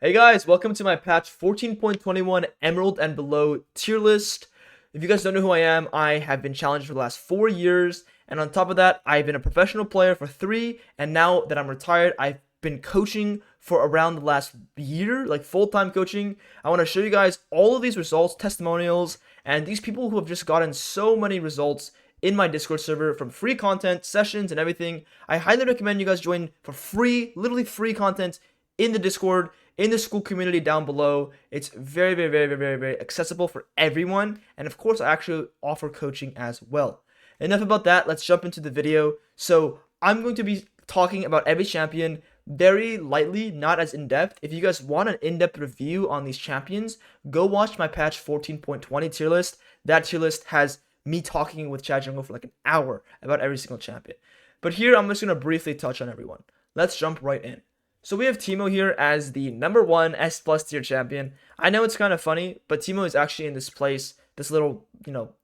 Hey guys, welcome to my patch 14.21 Emerald and below tier list. If you guys don't know who I am, I have been challenged for the last 4 years, and on top of that, I've been a professional player for 3, and now that I'm retired, I've been coaching for around the last year, like full-time coaching. I want to show you guys all of these results, testimonials, and these people who have just gotten so many results in my Discord server from free content, sessions, and everything. I highly recommend you guys join for free, literally free content in the Discord, in the school community down below. It's very accessible for everyone, and of course I actually offer coaching as well. Enough about that, let's jump into the video. So I'm going to be talking about every champion very lightly, not as in-depth. If you guys want an in-depth review on these champions, go watch my patch 14.20 tier list. That tier list has me talking with Chad Jungle for like an hour about every single champion. But here I'm just going to briefly touch on everyone. Let's jump right in. So we have Teemo here as the #1 S+ tier champion. I know it's kind of funny, but Teemo is actually in this place, this little,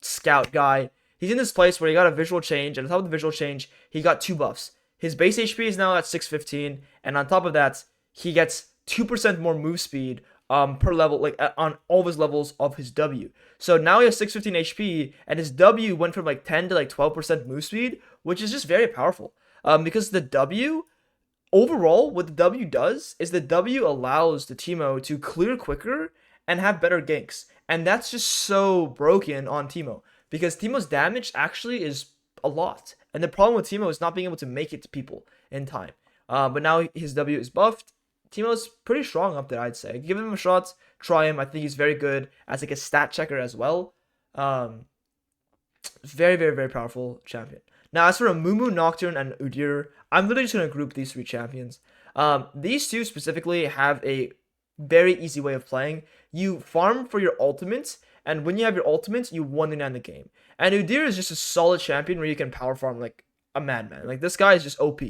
scout guy. He's in this place where he got a visual change, and on top of the visual change, he got 2 buffs. His base HP is now at 615, and on top of that, he gets 2% more move speed per level, like on all of his levels of his W. So now he has 615 HP, and his W went from like 10 to like 12% move speed, which is just very powerful. Because the W, overall, what the W does is the W allows the Teemo to clear quicker and have better ganks. And that's just so broken on Teemo, because Teemo's damage actually is a lot. And the problem with Teemo is not being able to make it to people in time. But now his W is buffed. Teemo's pretty strong up there, I'd say. Give him a shot, try him. I think he's very good as like a stat checker as well. Very powerful champion. Now, as for Amumu, Nocturne, and Udyr, I'm literally just going to group these 3 champions. These 2 specifically have a very easy way of playing. You farm for your ultimates, and when you have your ultimates, you 1v9 the game. And Udyr is just a solid champion where you can power farm like a madman. Like, this guy is just OP.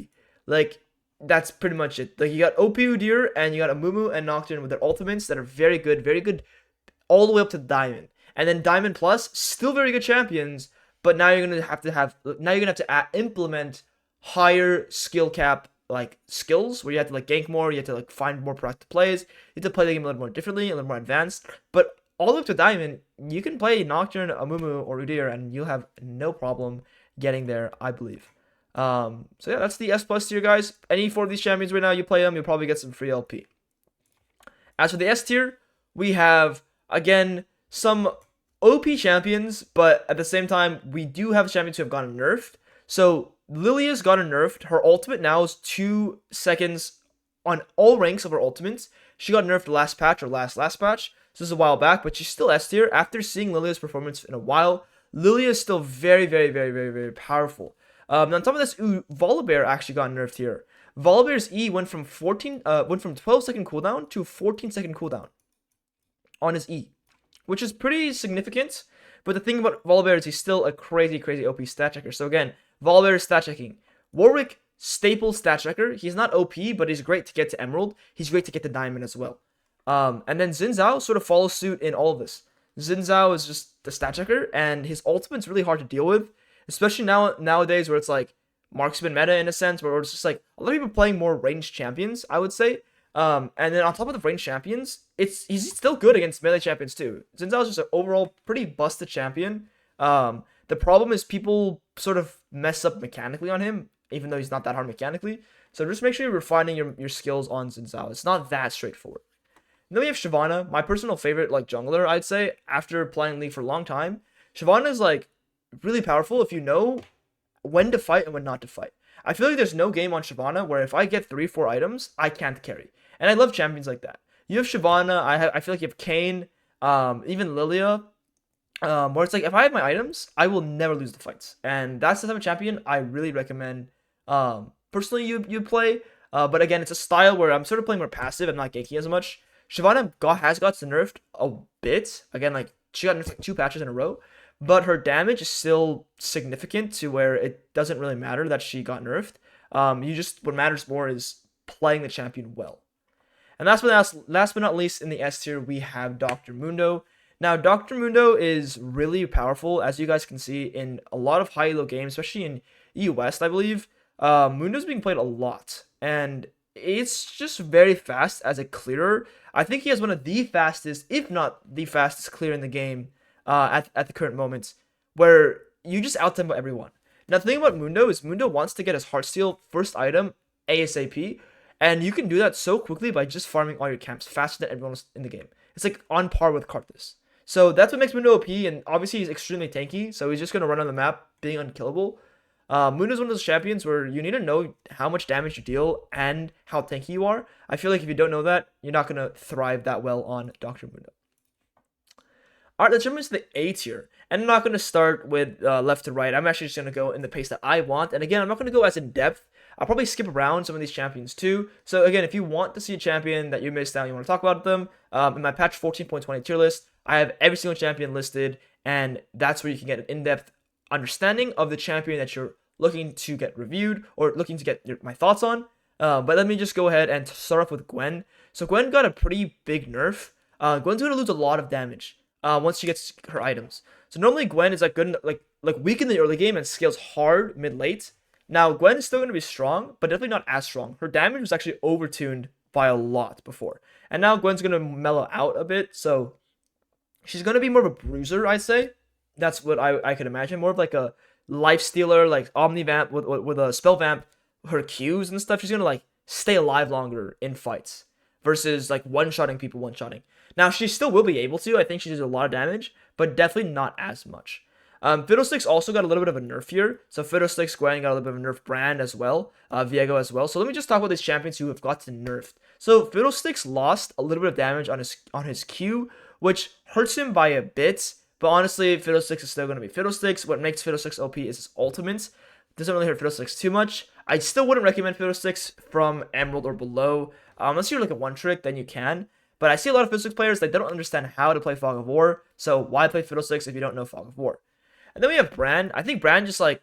Like, that's pretty much it. Like, you got OP Udyr, and you got Amumu and Nocturne with their ultimates that are very good all the way up to Diamond. And then Diamond Plus, still very good champions, but now you're gonna have to implement higher skill cap like skills where you have to like gank more, you have to like find more productive plays, you have to play the game a little more differently, a little more advanced. But all the way up to Diamond, you can play Nocturne, Amumu, or Udyr, and you'll have no problem getting there, I believe. So yeah, that's the S+ tier, guys. Any 4 of these champions right now, you play them, you'll probably get some free LP. As for the S tier, we have again some OP champions, but at the same time, we do have champions who have gotten nerfed. So Lillia's gotten nerfed. Her ultimate now is 2 seconds on all ranks of her ultimates. She got nerfed last patch or last patch. So this is a while back, but she's still S tier. After seeing Lillia's performance in a while, Lillia is still very powerful. On top of this, Volibear actually got nerfed here. Volibear's E went from 12-second cooldown to 14-second cooldown on his E, which is pretty significant. But the thing about Volibear is he's still a crazy OP stat checker. So again, Volibear is stat checking. Warwick, staple stat checker. He's not OP, but he's great to get to Emerald. He's great to get to Diamond as well. And then Xin Zhao sort of follows suit in all of this. Xin Zhao is just the stat checker, and his ultimate's really hard to deal with, especially nowadays where it's like marksman meta in a sense, where it's just like a lot of people playing more ranged champions, I would say. And then on top of the ranged champions, he's still good against melee champions too. Xin Zhao is just an overall pretty busted champion. The problem is people sort of mess up mechanically on him, even though he's not that hard mechanically. So just make sure you're refining your skills on Xin Zhao. It's not that straightforward. And then we have Shyvana, my personal favorite like jungler, I'd say, after playing League for a long time. Shyvana is like really powerful if you know when to fight and when not to fight. I feel like there's no game on Shyvana where if I get 3-4 items, I can't carry. And I love champions like that. You have Shyvana, I feel like you have Kayn, even Lillia, where it's like, if I have my items, I will never lose the fights. And that's the type of champion I really recommend, personally, you play. But again, it's a style where I'm sort of playing more passive, I'm not ganking as much. Shyvana has got nerfed a bit. Again, like, she got nerfed like 2 patches in a row. But her damage is still significant to where it doesn't really matter that she got nerfed. What matters more is playing the champion well. And last but not least, in the S tier, we have Dr. Mundo. Now, Dr. Mundo is really powerful, as you guys can see, in a lot of high-elo games, especially in EU West, I believe. Mundo's being played a lot. And it's just very fast as a clearer. I think he has one of the fastest, if not the fastest clear in the game at the current moment, where you just out-tempo everyone. Now, the thing about Mundo is Mundo wants to get his Heartsteel first item ASAP, and you can do that so quickly by just farming all your camps faster than everyone else in the game. It's like on par with Karthus. So that's what makes Mundo OP, and obviously he's extremely tanky, so he's just going to run on the map being unkillable. Mundo is one of those champions where you need to know how much damage you deal and how tanky you are. I feel like if you don't know that, you're not going to thrive that well on Dr. Mundo. Alright, let's jump into the A tier. And I'm not going to start with left to right. I'm actually just going to go in the pace that I want. And again, I'm not going to go as in depth. I'll probably skip around some of these champions too. So again, if you want to see a champion that you missed out, you want to talk about them, in my patch 14.20 tier list, I have every single champion listed. And that's where you can get an in-depth understanding of the champion that you're looking to get reviewed or looking to get my thoughts on. But let me just go ahead and start off with Gwen. So Gwen got a pretty big nerf. Gwen's going to lose a lot of damage once she gets her items. So normally Gwen is like good, like weak in the early game and scales hard mid-late. Now Gwen is still going to be strong, but definitely not as strong. Her damage was actually overtuned by a lot before. And now Gwen's going to mellow out a bit, so she's going to be more of a bruiser, I'd say. That's what I could imagine. More of like a life stealer, like Omnivamp with a spell vamp, her Qs and stuff. She's going to like stay alive longer in fights versus like one-shotting people one-shotting. Now, she still will be able to. I think she does a lot of damage, but definitely not as much. Fiddlesticks also got a little bit of a nerf here. So Fiddlesticks, Gwen got a little bit of a nerf, Brand as well, Viego as well. So let me just talk about these champions who have gotten nerfed. So Fiddlesticks lost a little bit of damage on his Q, which hurts him by a bit. But honestly, Fiddlesticks is still going to be Fiddlesticks. What makes Fiddlesticks OP is his ultimate. Doesn't really hurt Fiddlesticks too much. I still wouldn't recommend Fiddlesticks from Emerald or below. Unless you're like a one-trick, then you can. But I see a lot of Fiddlesticks players that don't understand how to play Fog of War. So why play Fiddlesticks if you don't know Fog of War? And then we have Brand. I think Brand just like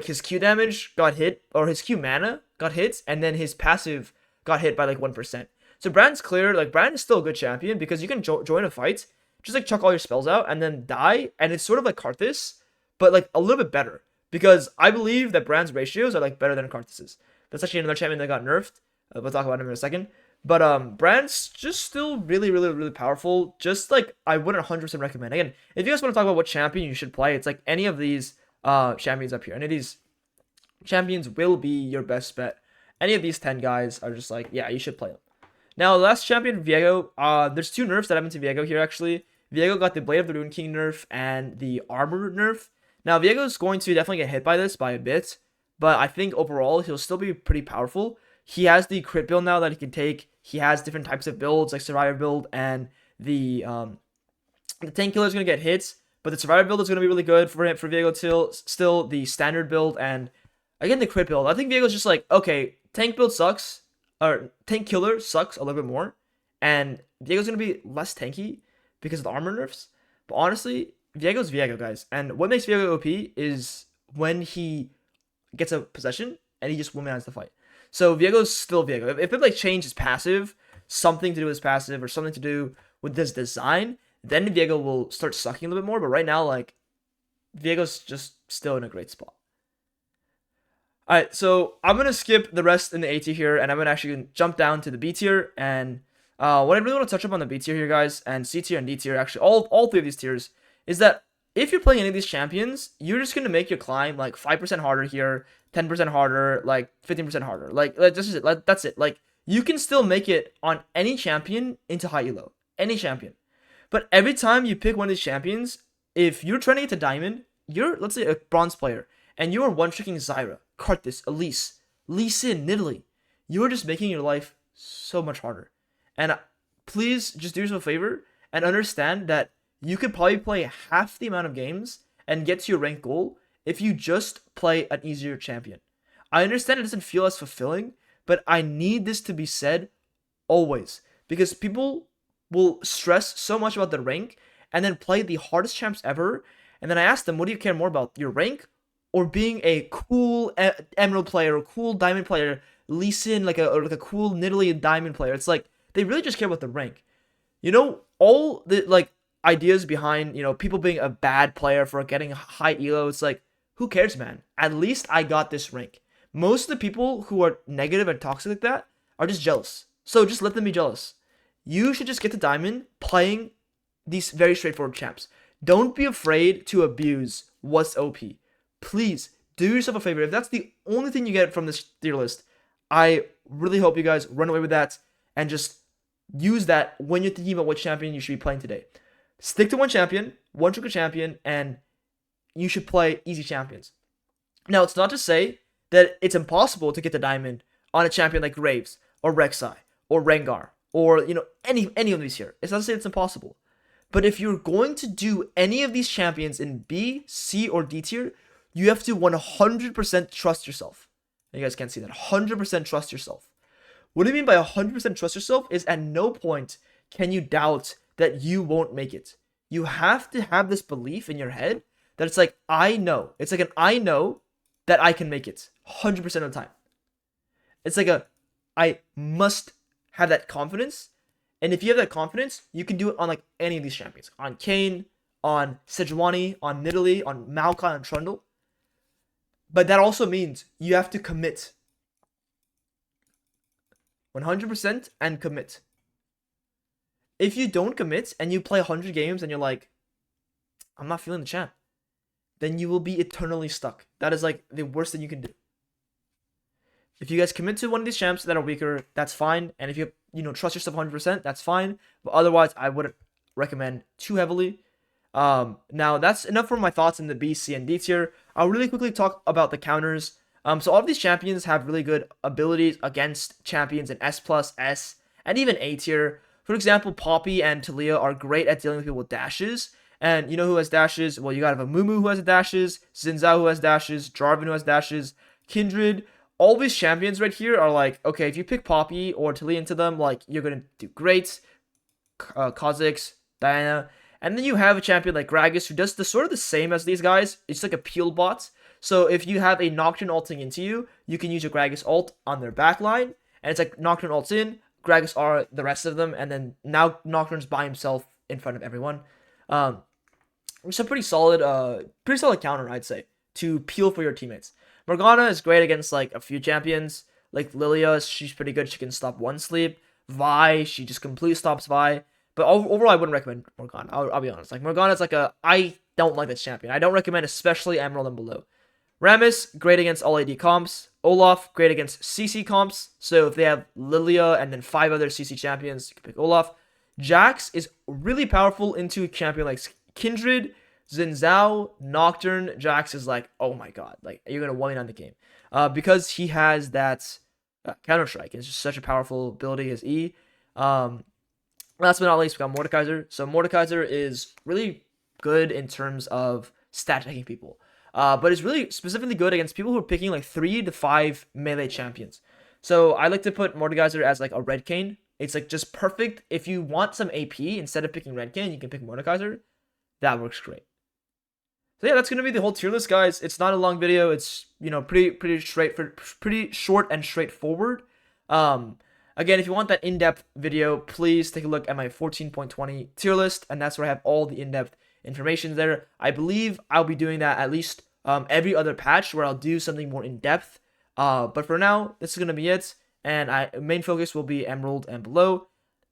his Q damage got hit, or his Q mana got hit, and then his passive got hit by like 1%. So Brand's clear. Like Brand is still a good champion because you can join a fight, just like chuck all your spells out and then die, and it's sort of like Karthus, but like a little bit better. Because I believe that Brand's ratios are like better than Karthus's. That's actually another champion that got nerfed. We'll talk about him in a second. But Brand's just still really, really, really powerful. Just like I wouldn't 100% recommend. Again, if you guys want to talk about what champion you should play, it's like any of these champions up here. Any of these champions will be your best bet. Any of these 10 guys are just like, yeah, you should play them. Now, the last champion, Viego. There's two nerfs that happened to Viego here, actually. Viego got the Blade of the Rune King nerf and the Armor nerf. Now, Viego's going to definitely get hit by this by a bit, but I think overall, he'll still be pretty powerful. He has the crit build now that he can take. He has different types of builds, like Survivor build, and the Tank Killer is going to get hits, but the Survivor build is going to be really good for him, for Viego still the Standard build, and again, the crit build. I think Viego's just like, okay, Tank build sucks, or Tank Killer sucks a little bit more, and Viego's going to be less tanky because of the armor nerfs, but honestly, Viego's Viego, guys, and what makes Viego OP is when he gets a possession, and he just womanises the fight. So Viego's still Viego. If it like changed his passive, something to do with his passive, or something to do with this design, then Viego will start sucking a little bit more. But right now, like, Viego's just still in a great spot. Alright, so I'm going to skip the rest in the A tier here, and I'm going to actually jump down to the B tier. And what I really want to touch up on the B tier here, guys, and C tier and D tier, actually, all three of these tiers, is that if you're playing any of these champions, you're just going to make your climb like 5% harder here, 10% harder, like 15% harder. Like this is it. That's it. Like, you can still make it on any champion into high elo. Any champion. But every time you pick one of these champions, if you're trying to get to diamond, you're, let's say, a bronze player, and you are one-tricking Zyra, Karthus, Elise, Lee Sin, Nidalee, you are just making your life so much harder. And please just do yourself a favor and understand that you could probably play half the amount of games and get to your rank goal if you just play an easier champion. I understand it doesn't feel as fulfilling, but I need this to be said always, because people will stress so much about the rank and then play the hardest champs ever, and then I ask them, what do you care more about, your rank or being a cool Emerald player or cool Diamond player, Lee Sin, like a cool Nidalee Diamond player? It's like, they really just care about the rank. You know, all the like ideas behind, you know, people being a bad player for getting high elo, it's like, who cares, man? At least I got this rank. Most of the people who are negative and toxic like that, are just jealous. So just let them be jealous. You should just get to diamond playing these very straightforward champs. Don't be afraid to abuse what's OP. Please do yourself a favor. If that's the only thing you get from this tier list, I really hope you guys run away with that and just use that when you're thinking about what champion you should be playing today. Stick to one champion, one trigger champion, and you should play easy champions. Now, it's not to say that it's impossible to get the diamond on a champion like Graves or Rek'Sai or Rengar or, you know, any of these here. It's not to say it's impossible. But if you're going to do any of these champions in B, C, or D tier, you have to 100% trust yourself. You guys can't see that. 100% trust yourself. What I mean by 100% trust yourself is at no point can you doubt that you won't make it. You have to have this belief in your head that it's like, I know. It's like an I know that I can make it 100% of the time. It's like a, I must have that confidence. And if you have that confidence, you can do it on like any of these champions. On Kayn, on Sejuani, on Nidalee, on Maokai, on Trundle. But that also means you have to commit. 100% and commit. If you don't commit and you play 100 games and you're like, I'm not feeling the champ, then you will be eternally stuck. That is like the worst thing you can do. If you guys commit to one of these champs that are weaker, that's fine. And if you trust yourself 100%, that's fine. But otherwise, I wouldn't recommend too heavily. Now that's enough for my thoughts in the B, C, and D tier. I'll really quickly talk about the counters. So all of these champions have really good abilities against champions in S+, S, and even A tier. For example, Poppy and Taliyah are great at dealing with people with dashes. And you know who has dashes? Well, you got Amumu who has dashes, Xin Zhao who has dashes, Jarvan who has dashes, Kindred. All these champions right here are like, okay, if you pick Poppy or Taliyah into them, like, you're going to do great. Kha'Zix, Diana. And then you have a champion like Gragas who does sort of the same as these guys. It's like a peel bot. So if you have a Nocturne ulting into you, you can use your Gragas ult on their backline. And it's like Nocturne ults in, Gragas are the rest of them. And then now Nocturne's by himself in front of everyone. It's a pretty solid counter, I'd say, to peel for your teammates. Morgana is great against like a few champions. Like Lillia, she's pretty good. She can stop one sleep. Vi, she just completely stops Vi. But overall, I wouldn't recommend Morgana. I'll be honest. Like, Morgana's like I don't like this champion. I don't recommend, especially Emerald and below. Rammus, great against all AD comps. Olaf, great against CC comps. So if they have Lillia and then 5 other CC champions, you can pick Olaf. Jax is really powerful into a champion like Kindred, Xin Zhao, Nocturne. Jax is like, oh my god, like, you're gonna 1-on the game. Because he has that Counter-Strike. It's just such a powerful ability, his E. Last but not least, we got Mordekaiser. So Mordekaiser is really good in terms of stat checking people. But it's really specifically good against people who are picking like 3 to 5 melee champions. So I like to put Mordekaiser as like a Red Kayn. It's like just perfect. If you want some AP, instead of picking Red Kayn, you can pick Mordekaiser. That works great. So yeah, that's gonna be the whole tier list, guys. It's not a long video. It's, you know, pretty short and straightforward. Again, if you want that in-depth video, please take a look at my 14.20 tier list, and that's where I have all the in-depth information there. I believe I'll be doing that at least every other patch, where I'll do something more in-depth. But for now, this is gonna be it, and main focus will be Emerald and below.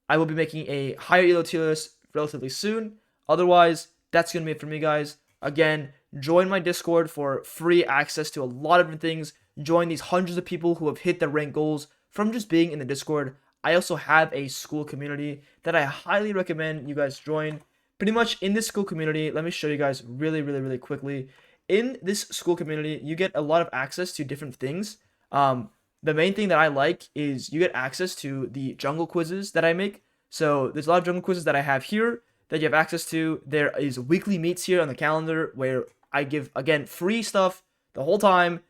I will be making a higher elo tier list relatively soon. Otherwise, that's gonna be it for me, guys. Again, join my Discord for free access to a lot of different things. Join these hundreds of people who have hit their rank goals from just being in the Discord. I also have a school community that I highly recommend you guys join. Pretty much in this school community, let me show you guys really quickly. In this school community, you get a lot of access to different things. The main thing that I like is you get access to the jungle quizzes that I make. So there's a lot of jungle quizzes that I have here that you have access to. There is weekly meets here on the calendar where I give, again, free stuff the whole time.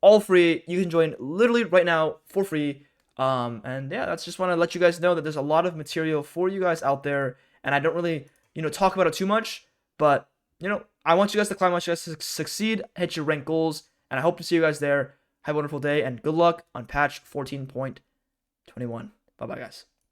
All free. You can join literally right now for free. And yeah, that's just want to let you guys know that there's a lot of material for you guys out there. And I don't really, talk about it too much. But, I want you guys to climb, I want you guys to succeed, hit your rank goals. And I hope to see you guys there. Have a wonderful day and good luck on patch 14.21. Bye-bye, guys.